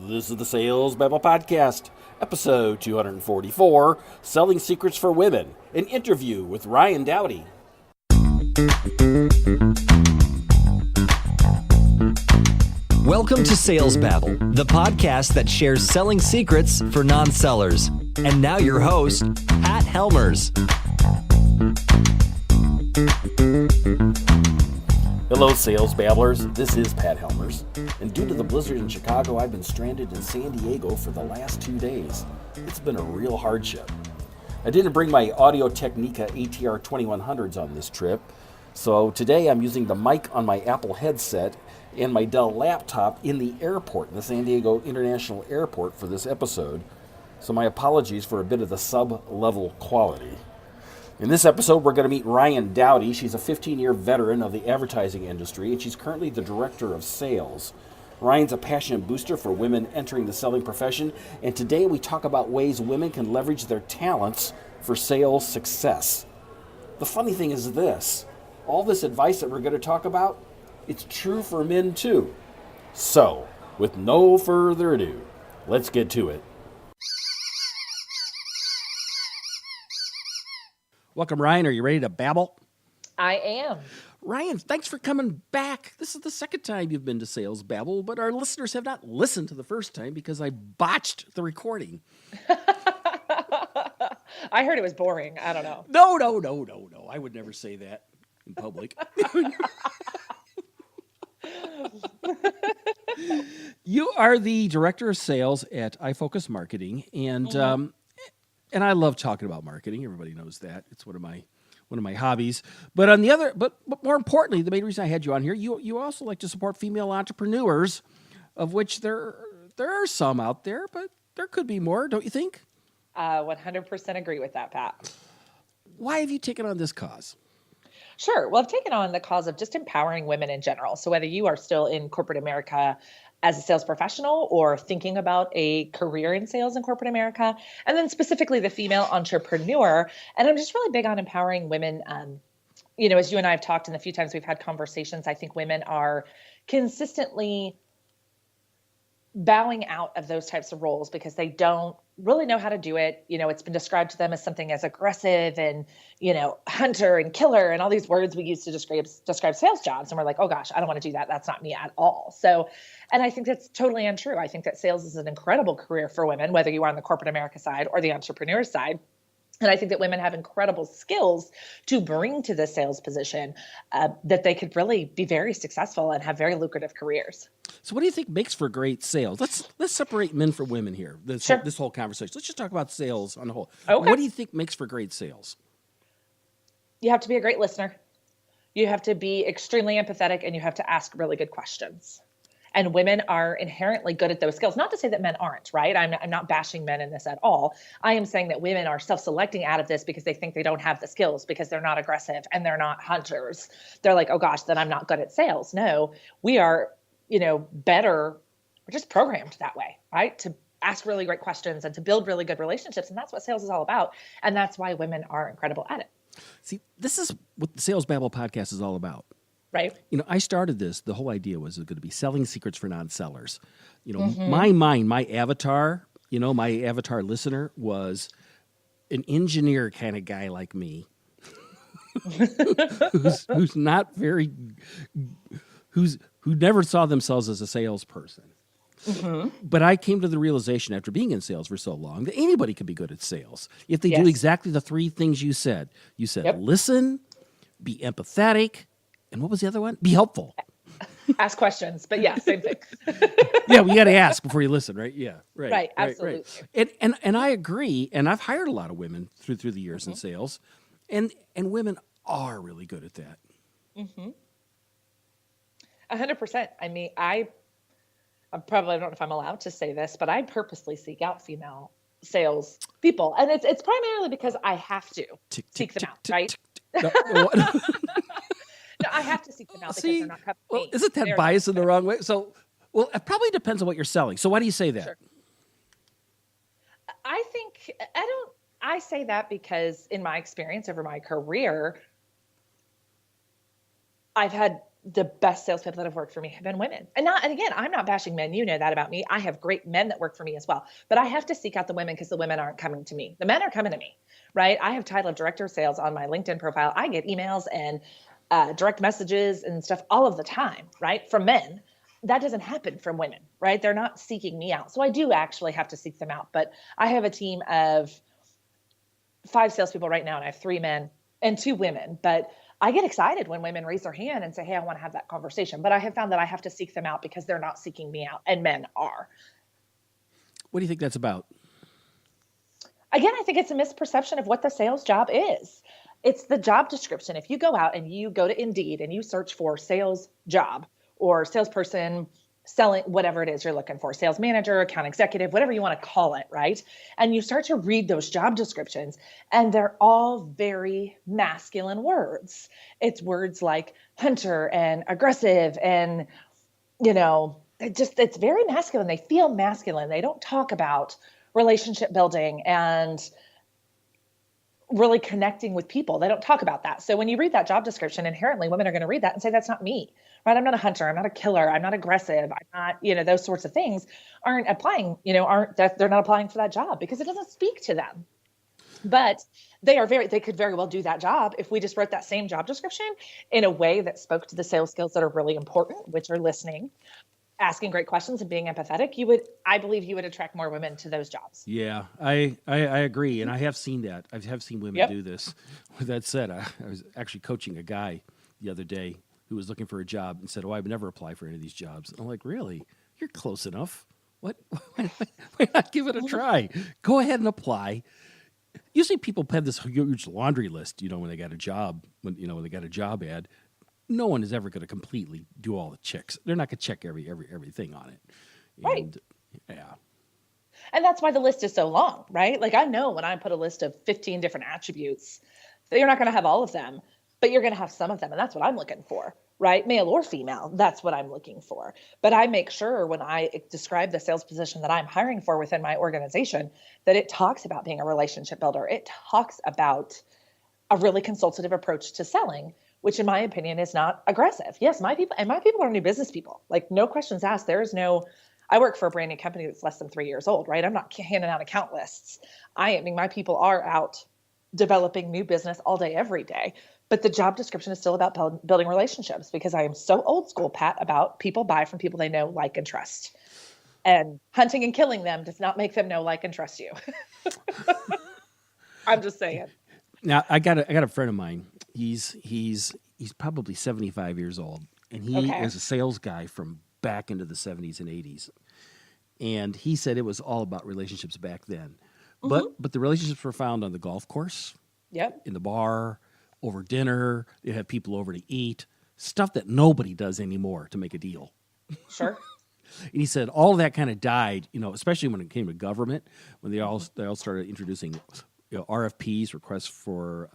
This is the Sales Babble Podcast, episode 244, Selling Secrets for Women, an interview with Ryann Dowdy. Welcome to Sales Babble, the podcast that shares selling secrets for non-sellers. And now your host, Pat Helmers. Hello, Sales Babblers. This is Pat Helmers. And due to the blizzard in Chicago, I've been stranded in San Diego for the last 2 days. It's been a real hardship. I didn't bring my Audio Technica ATR 2100s on this trip, so today I'm using the mic on my Apple headset and my Dell laptop in the airport, in the San Diego International Airport for this episode. So my apologies for a bit of the sub-level quality. In this episode, we're going to meet Ryann Dowdy. She's a 15-year veteran of the advertising industry, and she's currently the director of sales. Ryann's a passionate booster for women entering the selling profession, and today we talk about ways women can leverage their talents for sales success. The funny thing is this, all this advice that we're going to talk about, it's true for men too. So, with no further ado, let's get to it. Welcome, Ryann. Are you ready to babble? I am. Ryann, thanks for coming back. This is the second time you've been to Sales Babble, but our listeners have not listened to the first time because I botched the recording. I heard it was boring. I don't know. No. I would never say that in public. You are the director of sales at iFocus Marketing, and I love talking about marketing. Everybody knows that. It's one of my hobbies. But more importantly, the main reason I had you on here, you also like to support female entrepreneurs, of which there are some out there, but there could be more, don't you think? 100% agree with that, Pat. Why have you taken on this cause? Sure. Well, I've taken on the cause of just empowering women in general. So whether you are still in corporate America as a sales professional or thinking about a career in sales in corporate America, and then specifically the female entrepreneur. And I'm just really big on empowering women. As you and I have talked and the few times we've had conversations, I think women are consistently bowing out of those types of roles because they don't really know how to do it. It's been described to them as something as aggressive and, hunter and killer and all these words we use to describe sales jobs. And we're like, oh gosh, I don't want to do that. That's not me at all. So, and I think that's totally untrue. I think that sales is an incredible career for women, whether you are on the corporate America side or the entrepreneur side. And I think that women have incredible skills to bring to the sales position that they could really be very successful and have very lucrative careers. So what do you think makes for great sales? Let's separate men from women here, this whole conversation. Let's just talk about sales on the whole. Okay. What do you think makes for great sales? You have to be a great listener. You have to be extremely empathetic, and you have to ask really good questions. And women are inherently good at those skills. Not to say that men aren't, right? I'm not bashing men in this at all. I am saying that women are self-selecting out of this because they think they don't have the skills, because they're not aggressive and they're not hunters. They're like, oh gosh, then I'm not good at sales. No, we are, better. We're just programmed that way, right? To ask really great questions and to build really good relationships. And that's what sales is all about. And that's why women are incredible at it. See, this is what the Sales Babble podcast is all about. Right. I started this, the whole idea was going to be selling secrets for non-sellers. My avatar listener was an engineer kind of guy like me, who never saw themselves as a salesperson. Mm-hmm. But I came to the realization after being in sales for so long that anybody could be good at sales if they do exactly the three things you said. You said, Listen, be empathetic, and what was the other one? Be helpful. Ask questions, but same thing. Yeah, we got to ask before you listen, right? Yeah, right. Right, absolutely. Right. And I agree, and I've hired a lot of women through the years in sales, and women are really good at that. 100%. I mean, I probably, I don't know if I'm allowed to say this, but I purposely seek out female sales people, and it's primarily because I have to seek them out, right? No, I have to seek them out because they're not cup of tea. Isn't that bias in the wrong way? So, it probably depends on what you're selling. So why do you say that? Sure. I say that because in my experience over my career, I've had the best salespeople that have worked for me have been women. And again, I'm not bashing men. You know that about me. I have great men that work for me as well. But I have to seek out the women because the women aren't coming to me. The men are coming to me, right? I have title of director of sales on my LinkedIn profile. I get emails and direct messages and stuff all of the time, right? From men. That doesn't happen from women, right? They're not seeking me out. So I do actually have to seek them out. But I have a team of 5 salespeople right now, and I have 3 men and 2 women. But I get excited when women raise their hand and say, hey, I want to have that conversation. But I have found that I have to seek them out because they're not seeking me out, and men are. What do you think that's about? Again, I think it's a misperception of what the sales job is. It's the job description. If you go out and you go to Indeed and you search for sales job or salesperson, selling, whatever it is you're looking for, sales manager, account executive, whatever you want to call it, right? And you start to read those job descriptions, and they're all very masculine words. It's words like hunter and aggressive and, it's very masculine. They feel masculine. They don't talk about relationship building and really connecting with people. They don't talk about that. So when you read that job description, inherently women are going to read that and say, that's not me, right? I'm not a hunter. I'm not a killer. I'm not aggressive. I'm not, those sorts of things aren't applying, they're not applying for that job because it doesn't speak to them. But they could very well do that job if we just wrote that same job description in a way that spoke to the sales skills that are really important, which are listening, asking great questions, and being empathetic. I believe you would attract more women to those jobs. Yeah, I agree. And I have seen that. I have seen women do this. With that said, I was actually coaching a guy the other day who was looking for a job and said, I would never apply for any of these jobs. And I'm like, really? You're close enough. What? Why not give it a try? Go ahead and apply. Usually people have this huge laundry list, when they got a job, when they got a job ad. No one is ever going to completely do all the checks. They're not going to check everything on it. Right. And, yeah. And that's why the list is so long, right? Like I know when I put a list of 15 different attributes, that you're not going to have all of them, but you're going to have some of them. And that's what I'm looking for, right? Male or female, that's what I'm looking for. But I make sure when I describe the sales position that I'm hiring for within my organization, that it talks about being a relationship builder. It talks about a really consultative approach to selling, which in my opinion is not aggressive. Yes, my people are new business people. Like no questions asked. I work for a brand new company that's less than 3 years old, right? I'm not handing out account lists. My people are out developing new business all day, every day. But the job description is still about building relationships because I am so old school, Pat, about people buy from people they know, like, and trust. And hunting and killing them does not make them know, like, and trust you. I'm just saying. Now I got a friend of mine. He's probably 75 years old, and he is a sales guy from back into the 70s and 80s. And he said it was all about relationships back then. Mm-hmm. But the relationships were found on the golf course, in the bar, over dinner. They'd have people over to eat, stuff that nobody does anymore to make a deal. Sure. And he said all of that kind of died, especially when it came to government, when they all started introducing RFPs, requests for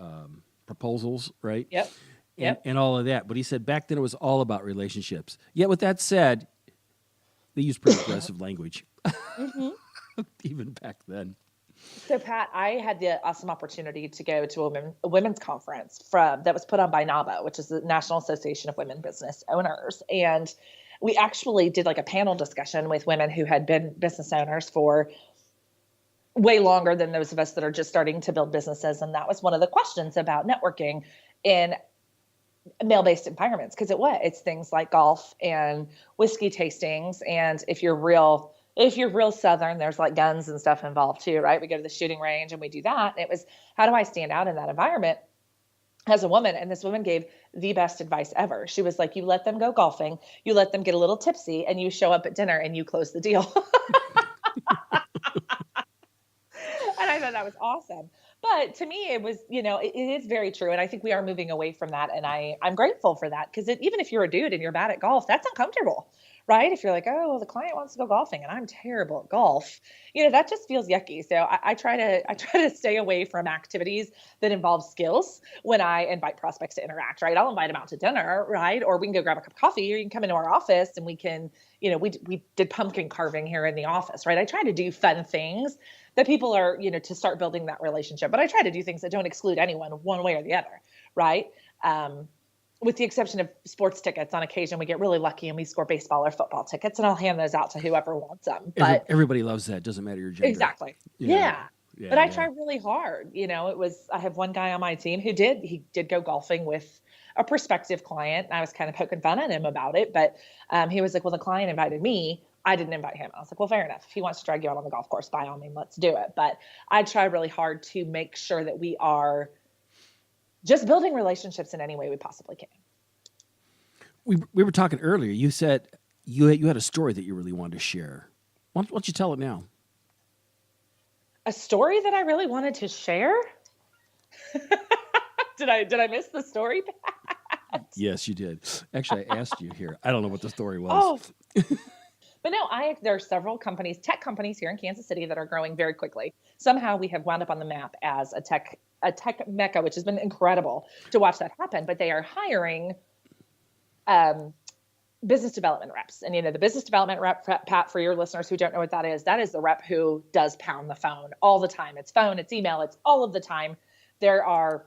proposals, right? Yep. And all of that. But he said back then it was all about relationships. Yet with that said, they used pretty aggressive language, even back then. So Pat, I had the awesome opportunity to go to a women's conference that was put on by NABA, which is the National Association of Women Business Owners. And we actually did like a panel discussion with women who had been business owners for way longer than those of us that are just starting to build businesses. And that was one of the questions about networking in male-based environments, because it's things like golf and whiskey tastings. And if you're real Southern, there's like guns and stuff involved too, right? We go to the shooting range and we do that. And it was, how do I stand out in that environment as a woman? And this woman gave the best advice ever. She was like, you let them go golfing, you let them get a little tipsy, and you show up at dinner and you close the deal. And I thought that was awesome. But to me, it was, it is very true. And I think we are moving away from that. And I'm grateful for that, because even if you're a dude and you're bad at golf, that's uncomfortable, right? If you're like, oh, well, the client wants to go golfing and I'm terrible at golf, that just feels yucky. So I try to stay away from activities that involve skills when I invite prospects to interact, right? I'll invite them out to dinner, right? Or we can go grab a cup of coffee, or you can come into our office and we can, we did pumpkin carving here in the office, right? I try to do fun things that people are, to start building that relationship. But I try to do things that don't exclude anyone one way or the other, right? with the exception of sports tickets, on occasion we get really lucky and we score baseball or football tickets, and I'll hand those out to whoever wants them. But Everybody loves that. Doesn't matter your gender. exactly. Yeah. Yeah. But I try really hard. I have one guy on my team he did go golfing with a prospective client. And I was kind of poking fun at him about it, but he was like, well, the client invited me. I didn't invite him. I was like, well, fair enough. If he wants to drag you out on the golf course, by all means, let's do it. But I try really hard to make sure that we are just building relationships in any way we possibly can. We were talking earlier. You said you had a story that you really wanted to share. Why don't you tell it now? A story that I really wanted to share? Did I miss the story, Pat? Yes, you did. Actually, I asked you here. I don't know what the story was. Oh. But no, there are several companies, tech companies here in Kansas City that are growing very quickly. Somehow we have wound up on the map as a tech mecca, which has been incredible to watch that happen. But they are hiring business development reps. And, the business development rep, Pat, for your listeners who don't know what that is the rep who does pound the phone all the time. It's phone, it's email, it's all of the time. There are,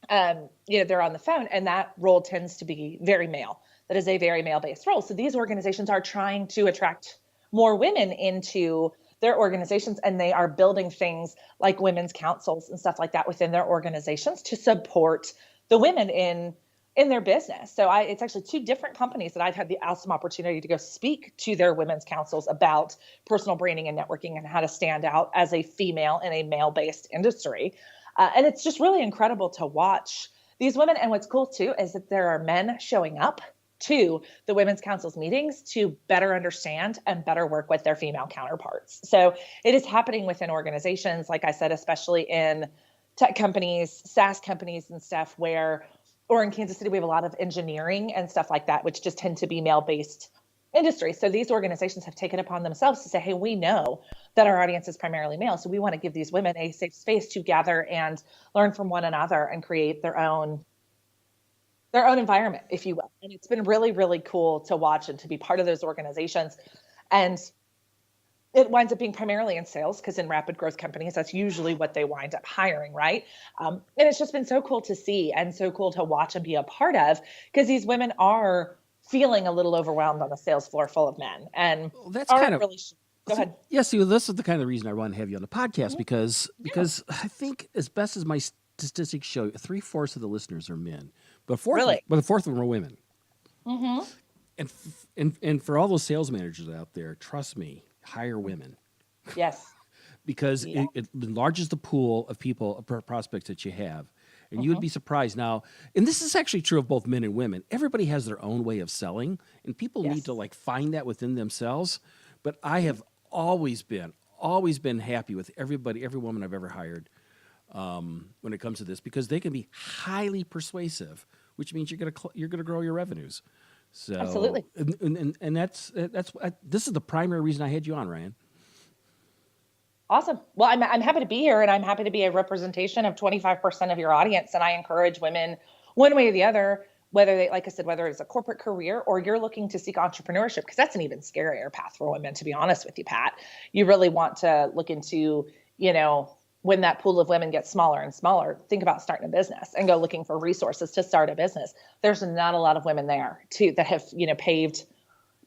they're on the phone, and that role tends to be very male. That is a very male-based role. So these organizations are trying to attract more women into their organizations, and they are building things like women's councils and stuff like that within their organizations to support the women in their business. So it's actually two different companies that I've had the awesome opportunity to go speak to their women's councils about personal branding and networking and how to stand out as a female in a male-based industry. And it's just really incredible to watch these women. And what's cool too is that there are men showing up to the women's council's meetings to better understand and better work with their female counterparts. So it is happening within organizations, like I said, especially in tech companies, SaaS companies and stuff or in Kansas City, we have a lot of engineering and stuff like that, which just tend to be male-based industries. So these organizations have taken upon themselves to say, hey, we know that our audience is primarily male. So we want to give these women a safe space to gather and learn from one another and create their own environment, if you will. And it's been really, really cool to watch and to be part of those organizations. And it winds up being primarily in sales, because in rapid growth companies, that's usually what they wind up hiring, right? And it's just been so cool to see and so cool to watch and be a part of, because these women are feeling a little overwhelmed on the sales floor full of men. And that's kind of really. Go ahead. Yes, this is the kind of reason I want to have you on the podcast, because I think, as best as my statistics show, 3/4 of the listeners are men, but a fourth of them are women. Mm-hmm. And for all those sales managers out there, trust me, hire women. Yes. Because it enlarges the pool of people, of prospects that you have. And you would be surprised now. And this is actually true of both men and women. Everybody has their own way of selling, and people need to find that within themselves. But I have always been happy with every woman I've ever hired when it comes to this, because they can be highly persuasive, which means you're gonna grow your revenues. So absolutely. And this is the primary reason I had you on, Ryann. Awesome. Well, I'm happy to be here, and I'm happy to be a representation of 25% of your audience. And I encourage women, one way or the other, whether they, like I said, whether it's a corporate career or you're looking to seek entrepreneurship, because that's an even scarier path for women, to be honest with you, Pat. You really want to look into, when that pool of women gets smaller and smaller, think about starting a business and go looking for resources to start a business. There's not a lot of women there too that have,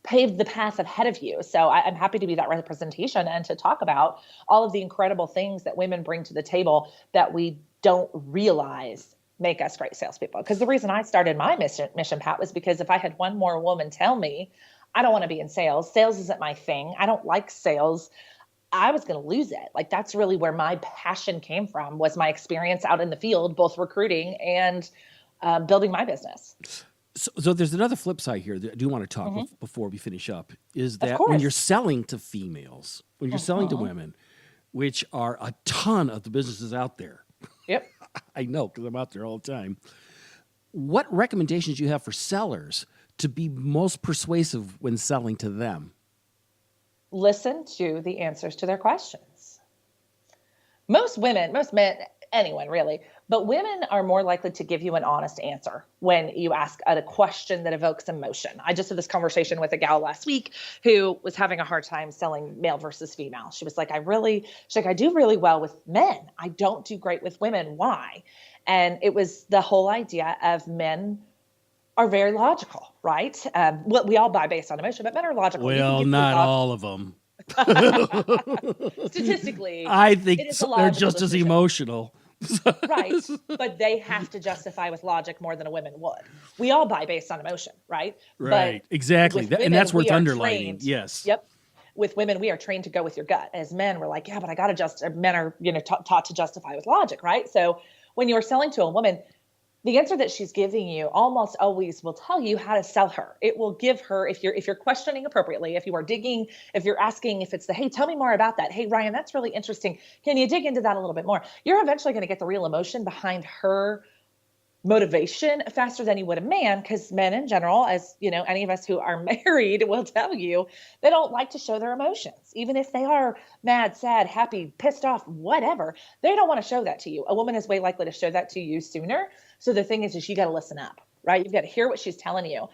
paved the path ahead of you. So I'm happy to be that representation and to talk about all of the incredible things that women bring to the table that we don't realize make us great salespeople. Because the reason I started my mission, Pat, was because if I had one more woman tell me, I don't want to be in sales, sales isn't my thing, I don't like sales, I was going to lose it. That's really where my passion came from, was my experience out in the field, both recruiting and building my business. So there's another flip side here that I do want to talk before we finish up, is that when you're selling to females, when you're selling to women, which are a ton of the businesses out there. Yep. I know, because I'm out there all the time. What recommendations do you have for sellers to be most persuasive when selling to them? Listen to the answers to their questions. Most men, anyone really, but women are more likely to give you an honest answer when you ask a question that evokes emotion. I just had this conversation with a gal last week who was having a hard time selling male versus female. She was like, I do really well with men. I don't do great with women. Why? And it was the whole idea of men are very logical, right? We all buy based on emotion, but men are logical. Well, not all of them. Statistically, I think it is a they're logical just as decision. emotional. Right. But they have to justify with logic more than a woman would. We all buy based on emotion, right? Right. But exactly. with And that's women, worth we are underlining. trained- Yes. Yep. With women, we are trained to go with your gut. As men, we're like, yeah, but I got to men are, taught to justify with logic, right? So when you're selling to a woman, the answer that she's giving you almost always will tell you how to sell her. It will give her, if you're questioning appropriately, if you are digging, if you're asking, if it's the, hey, tell me more about that. Hey, Ryan, that's really interesting. Can you dig into that a little bit more? You're eventually going to get the real emotion behind her motivation faster than you would a man, because men in general, as any of us who are married will tell you, they don't like to show their emotions. Even if they are mad, sad, happy, pissed off, whatever, they don't want to show that to you. A woman is way likely to show that to you sooner. So the thing is you got to listen up, right? You've got to hear what she's telling you,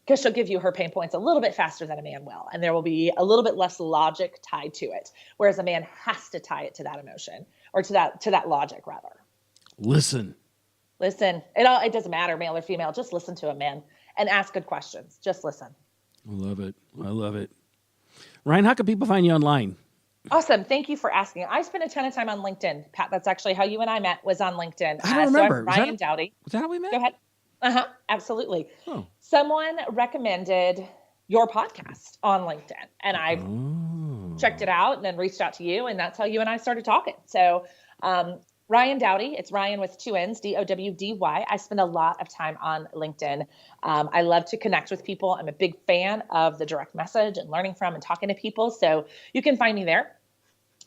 because she'll give you her pain points a little bit faster than a man will. And there will be a little bit less logic tied to it. Whereas a man has to tie it to that emotion, or to that logic rather. Listen. It doesn't matter, male or female. Just listen to a man and ask good questions. Just listen. I love it. Ryan, how can people find you online? Awesome. Thank you for asking. I spent a ton of time on LinkedIn. Pat, that's actually how you and I met, was on LinkedIn. I don't remember. So I'm Ryann Dowdy. Was that how we met? Go ahead. Absolutely. Oh. Someone recommended your podcast on LinkedIn, and I checked it out and then reached out to you, and that's how you and I started talking. So, Ryann Dowdy, it's Ryan with 2 N's, Dowdy. I spend a lot of time on LinkedIn. I love to connect with people. I'm a big fan of the direct message and learning from and talking to people. So you can find me there.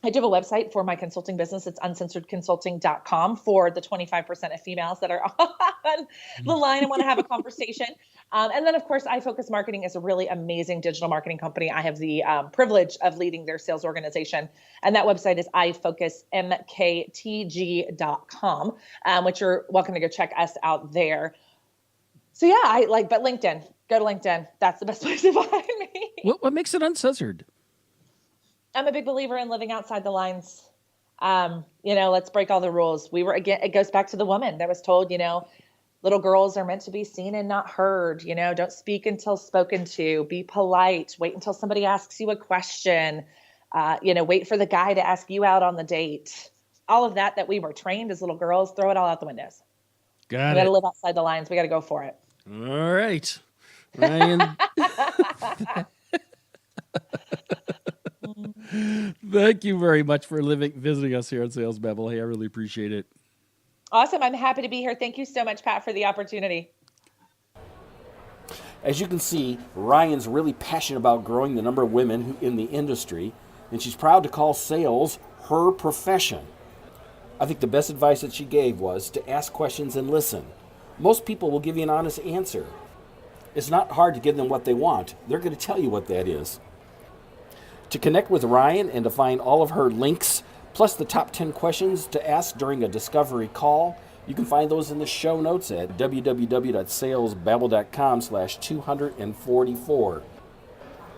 I do have a website for my consulting business. It's uncensoredconsulting.com for the 25% of females that are on the line and want to have a conversation. And then, of course, iFocus Marketing is a really amazing digital marketing company. I have the privilege of leading their sales organization. And that website is ifocusmktg.com, which you're welcome to go check us out there. So, yeah, but LinkedIn. Go to LinkedIn. That's the best place to find me. What makes it uncensored? I'm a big believer in living outside the lines. Let's break all the rules. It goes back to the woman that was told, little girls are meant to be seen and not heard. Don't speak until spoken to. Be polite. Wait until somebody asks you a question. Wait for the guy to ask you out on the date. All of that we were trained as little girls, throw it all out the windows. We got to live outside the lines. We got to go for it. All right, Ryan. Thank you very much for visiting us here on Sales Babble. Hey, I really appreciate it. Awesome. I'm happy to be here. Thank you so much, Pat, for the opportunity. As you can see, Ryan's really passionate about growing the number of women in the industry, and she's proud to call sales her profession. I think the best advice that she gave was to ask questions and listen. Most people will give you an honest answer. It's not hard to give them what they want. They're going to tell you what that is. To connect with Ryann and to find all of her links, plus the top 10 questions to ask during a discovery call, you can find those in the show notes at www.salesbabble.com/244.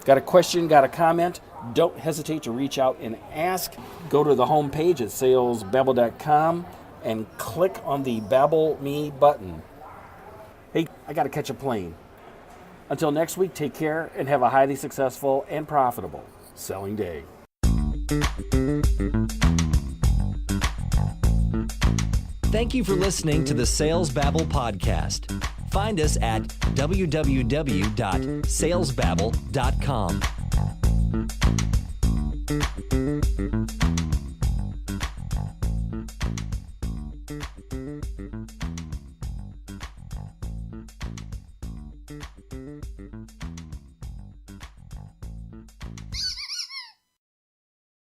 Got a question, got a comment? Don't hesitate to reach out and ask. Go to the homepage at salesbabble.com and click on the Babble Me button. Hey, I got to catch a plane. Until next week, take care and have a highly successful and profitable selling day. Thank you for listening to the Sales Babble podcast. Find us at www.salesbabble.com.